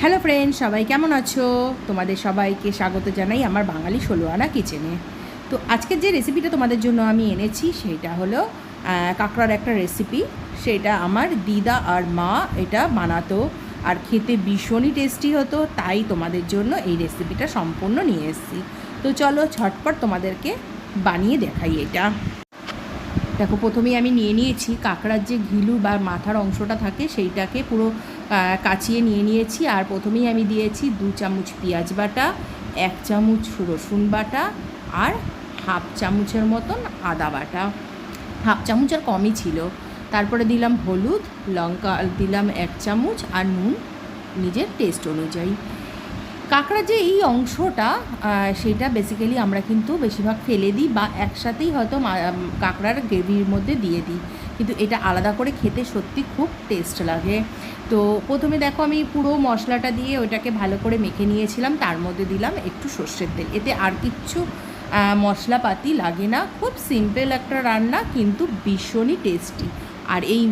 Hello friend, সবাই কেমন আছো? তোমাদের সবাইকে স্বাগত জানাই আমার বাঙালি ষোলোআনা কিচেনে। তো আজকের যে রেসিপিটা তোমাদের জন্য আমি এনেছি সেটা হলো কাঁকড়ার একটা রেসিপি। সেটা আমার দিদা আর মা এটা বানাতো, আর খেতে ভীষণই টেস্টি হতো, তাই তোমাদের জন্য এই রেসিপিটা সম্পূর্ণ নিয়ে এসেছি। তো চলো ঝটপট তোমাদেরকে বানিয়ে দেখাই এটা। দেখো, প্রথমেই আমি নিয়ে নিয়েছি কাঁকড়ার যে ঘিলু বা মাথার অংশটা থাকে সেইটাকে পুরো কাচিয়ে নিয়ে নিয়েছি। আর প্রথমেই আমি দিয়েছি 2 চামচ পেঁয়াজ বাটা, 1 চামচ রসুন বাটা, আর হাফ চামচের মতন আদা বাটা। হাফ চামচ আর কমই ছিল। তারপরে দিলাম হলুদ, লঙ্কা দিলাম 1 চামচ, আর নুন নিজের টেস্ট অনুযায়ী। কাঁকড়া যে এই অংশটা সেটা বেসিক্যালি আমরা কিন্তু বেশিরভাগ ফেলে দিই বা একসাথেই হয়তো কাঁকড়ার গ্রেভির মধ্যে দিয়ে দিই, কিন্তু এটা আলাদা করে খেতে সত্যি খুব টেস্ট লাগে। তো প্রথমে দেখো আমি পুরো মশলাটা দিয়ে ওটাকে ভালো করে মেখে নিয়েছিলাম। তার মধ্যে দিলাম একটু সর্ষের তেল। এতে আর কিচ্ছু মশলাপাতি লাগে না, খুব সিম্পল একটা রান্না, কিন্তু ভীষণই টেস্টি। আর এই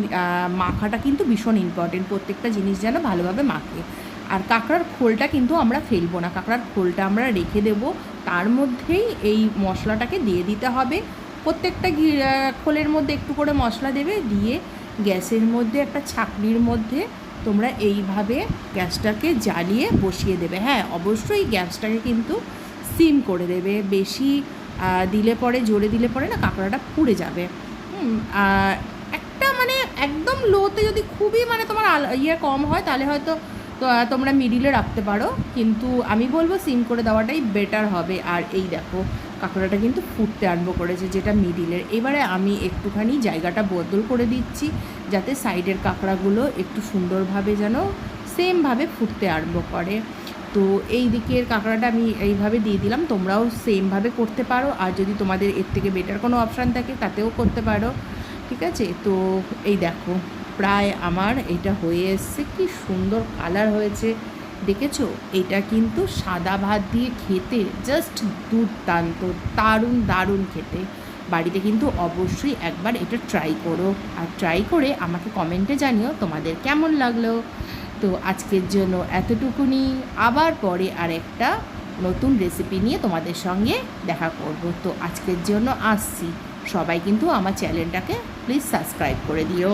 মাখাটা কিন্তু ভীষণ ইম্পর্টেন্ট, প্রত্যেকটা জিনিস যেন ভালোভাবে মাখে। আর কাঁকড়ার খোলটা কিন্তু আমরা ফেলবো না, কাঁকড়ার খোলটা আমরা রেখে দেবো, তার মধ্যেই এই মশলাটাকে দিয়ে দিতে হবে। প্রত্যেকটা খোলের মধ্যে একটু করে মশলা দেবে, দিয়ে গ্যাসের মধ্যে একটা ছাঁকনির মধ্যে তোমরা এইভাবে গ্যাসটাকে জ্বালিয়ে বসিয়ে দেবে। হ্যাঁ, অবশ্যই গ্যাসটাকে কিন্তু সিম করে দেবে, বেশি দিলে পরে, জোরে দিলে পরে না কাঁকড়াটা পুড়ে যাবে। একটা মানে একদম লোতে, যদি খুবই মানে তোমার কম হয় তাহলে হয়তো তো তোমরা মিডিলে রাখতে পারো, কিন্তু আমি বলবো সিম করে দেওয়াটাই বেটার হবে। আর এই দেখো, কাঁকড়াটা কিন্তু ফুটতে আরম্ভ করেছে, যেটা মিডিলের। এবারে আমি একটুখানি জায়গাটা বদল করে দিচ্ছি, যাতে সাইডের কাঁকড়াগুলো একটু সুন্দরভাবে যেন সেমভাবে ফুটতে আরম্ভ করে। তো এই দিকের কাঁকড়াটা আমি এইভাবে দিয়ে দিলাম, তোমরাও সেমভাবে করতে পারো। আর যদি তোমাদের এর থেকে বেটার কোনো অপশান থাকে তাতেও করতে পারো, ঠিক আছে? তো এই দেখো, প্রায় আমার এটা হয়ে এসছে। কি সুন্দর কালার হয়েছে দেখেছো? এটা কিন্তু সাদা ভাত দিয়ে খেতে জাস্ট দুর্দান্ত, দারুণ দারুণ খেতে। বাড়িতে কিন্তু অবশ্যই একবার এটা ট্রাই করো, আর ট্রাই করে আমাকে কমেন্টে জানিও তোমাদের কেমন লাগলো। তো আজকের জন্য এতটুকুনি, আবার পরে আর একটা নতুন রেসিপি নিয়ে তোমাদের সঙ্গে দেখা করব। তো আজকের জন্য আসছি। সবাই কিন্তু আমার চ্যানেলটাকে প্লিজ সাবস্ক্রাইব করে দিও।